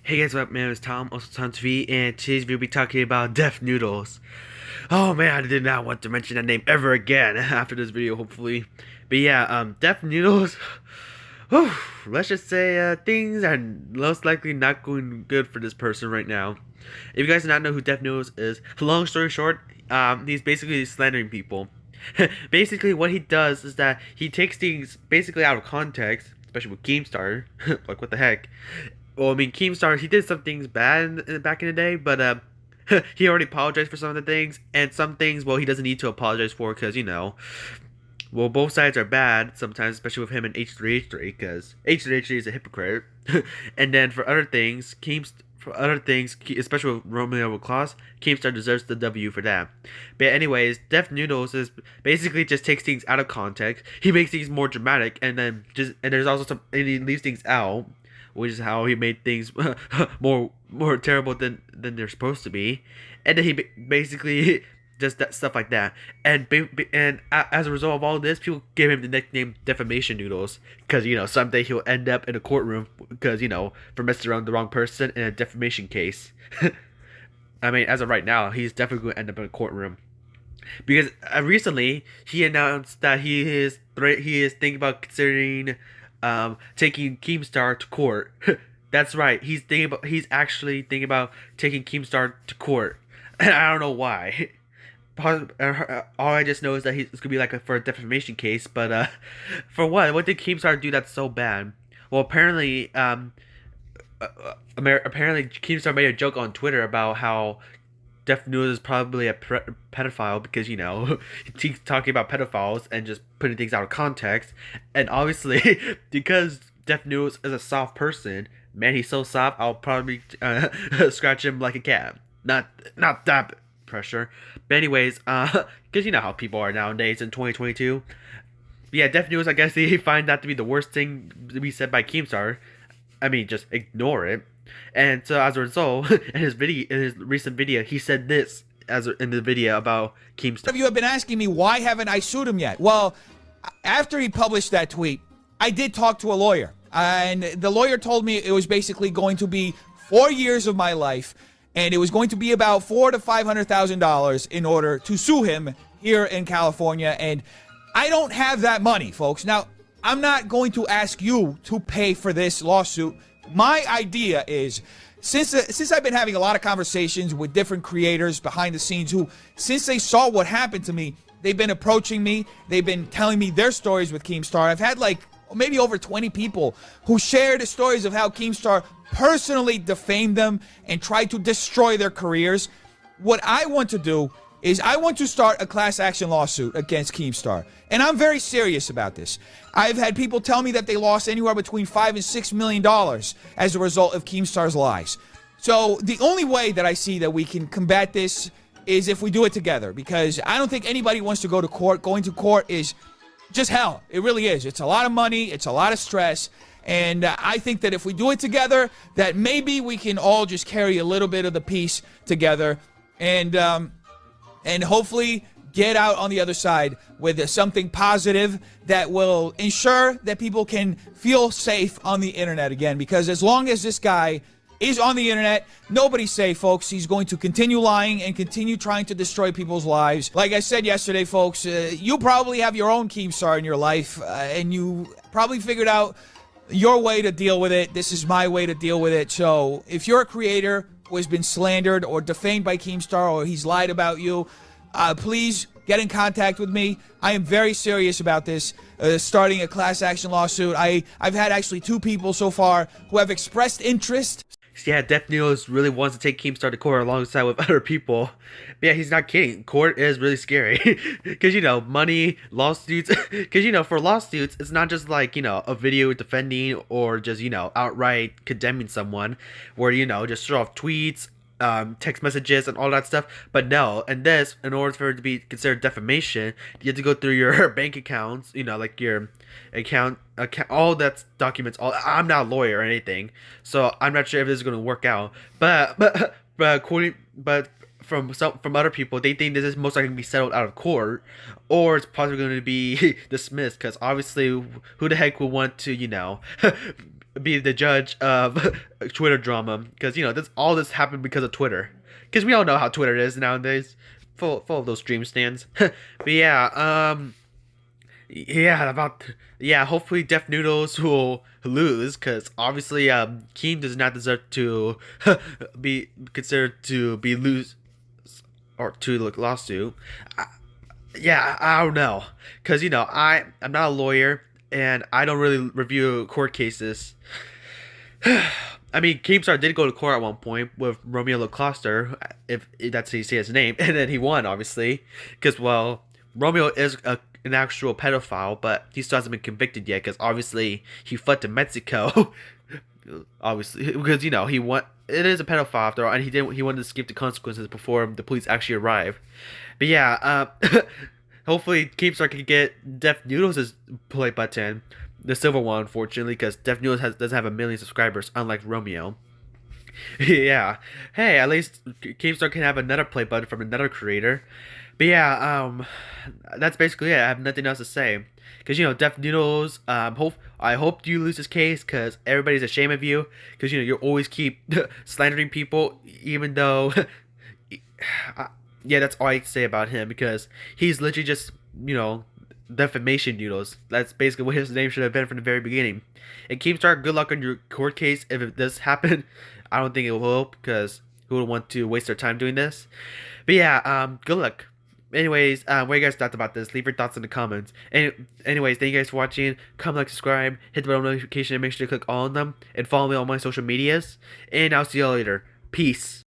Hey guys, what up? My name is Tom, also TomTheTV, and today's video will be talking about Def Noodles. Oh man, I did not want to mention that name ever again after this video, hopefully. But yeah, Def Noodles, whew, let's just say things are most likely not going good for this person right now. If you guys do not know who Def Noodles is, long story short, he's basically slandering people. Basically, what he does is that he takes things basically out of context, especially with Keemstar. Like, what the heck? Well, I mean, Keemstar, he did some things bad back in the day, but he already apologized for some of the things, and some things, well, he doesn't need to apologize for, because, well, both sides are bad sometimes, especially with him and H3H3, because H3H3 is a hypocrite. And then for other things, especially with Romeo with Claus, Keemstar deserves the W for that. But anyways, Def Noodles is basically just takes things out of context. He makes things more dramatic, and there's also and he leaves things out, which is how he made things more terrible than they're supposed to be. And then he basically does that stuff like that. And as a result of all this, people give him the nickname Defamation Noodles, because someday he'll end up in a courtroom because for messing around the wrong person in a defamation case. I mean, as of right now, he's definitely going to end up in a courtroom. Because recently he announced that he is thinking about considering taking Keemstar to court. That's right. He's actually thinking about taking Keemstar to court. And I don't know why. All I just know is that it's gonna be like for a defamation case. But for what? What did Keemstar do that's so bad? Well, apparently, apparently Keemstar made a joke on Twitter about how Def Noodles is probably a pedophile because he's talking about pedophiles and just putting things out of context, and obviously because Def Noodles is a soft person, man, he's so soft, I'll probably scratch him like a cat. Not that pressure, but anyways, because you know how people are nowadays in 2022. But yeah, Def Noodles, I guess they find that to be the worst thing to be said by Keemstar. I mean, just ignore it. And so as a result, in his recent video, he said this in the video about Keemstar. Some of you have been asking me, why haven't I sued him yet? Well, after he published that tweet, I did talk to a lawyer, and the lawyer told me it was basically going to be 4 years of my life, and it was going to be about $400,000 to $500,000 in order to sue him here in California. And I don't have that money, folks. Now, I'm not going to ask you to pay for this lawsuit. My idea is, since I've been having a lot of conversations with different creators behind the scenes who, since they saw what happened to me, they've been approaching me, they've been telling me their stories with Keemstar. I've had like maybe over 20 people who shared the stories of how Keemstar personally defamed them and tried to destroy their careers. What I want to do is I want to start a class action lawsuit against Keemstar. And I'm very serious about this. I've had people tell me that they lost anywhere between $5 and $6 million as a result of Keemstar's lies. So the only way that I see that we can combat this is if we do it together, because I don't think anybody wants to go to court. Going to court is just hell. It really is. It's a lot of money. It's a lot of stress. And I think that if we do it together, that maybe we can all just carry a little bit of the peace together and hopefully get out on the other side with something positive that will ensure that people can feel safe on the internet again. Because as long as this guy is on the internet, nobody's safe, folks. He's going to continue lying and continue trying to destroy people's lives. Like I said yesterday, folks, you probably have your own Keemstar in your life, and you probably figured out your way to deal with it. This is my way to deal with it. So if you're a creator who has been slandered or defamed by Keemstar, or he's lied about you, please get in contact with me. I am very serious about this, starting a class action lawsuit. I've had actually 2 people so far who have expressed interest. Yeah, Def Noodles really wants to take Keemstar to court alongside with other people. But yeah, he's not kidding. Court is really scary. Because, money, lawsuits. Because, for lawsuits, it's not just like, a video defending or just, outright condemning someone. Where, just throw off tweets, text messages and all that stuff. But no, and this, in order for it to be considered defamation, you have to go through your bank accounts, like your account, all that documents. I'm not a lawyer or anything, so I'm not sure if this is going to work out. But from other people, they think this is most likely going to be settled out of court, or it's possibly going to be dismissed. Because obviously, who the heck would want to be the judge of Twitter drama, because this happened because of Twitter. Because we all know how Twitter is nowadays, full of those dream stands. But yeah, hopefully Def Noodles will lose, because obviously Keem does not deserve to be considered to be lose or to look lawsuit. I don't know, because I'm not a lawyer and I don't really review court cases. I mean, Keemstar did go to court at one point with Romeo LaCoster, if that's how you say his name, and then he won, obviously, because Romeo is an actual pedophile, but he still hasn't been convicted yet, because obviously he fled to Mexico, obviously, because he won. It is a pedophile after all, and he wanted to escape the consequences before the police actually arrive. But yeah, hopefully Keemstar can get Def Noodles' play button, the silver one, unfortunately, because Def Noodles doesn't have 1 million subscribers, unlike Romeo. Yeah. Hey, at least Keemstar can have another play button from another creator. But yeah, that's basically it. I have nothing else to say. Because, Def Noodles, I hope you lose this case, because everybody's ashamed of you. Because, you always keep slandering people, even though... yeah, that's all I can say about him, because he's literally just, defamation noodles. That's basically what his name should have been from the very beginning. And Keemstar, good luck on your court case if it does happen. I don't think it will, because who would want to waste their time doing this? But yeah, good luck. Anyways, what do you guys thought about this? Leave your thoughts in the comments. And anyways, thank you guys for watching. Comment, like, subscribe, hit the bell notification, and make sure to click all of them. And follow me on my social medias. And I'll see you all later. Peace.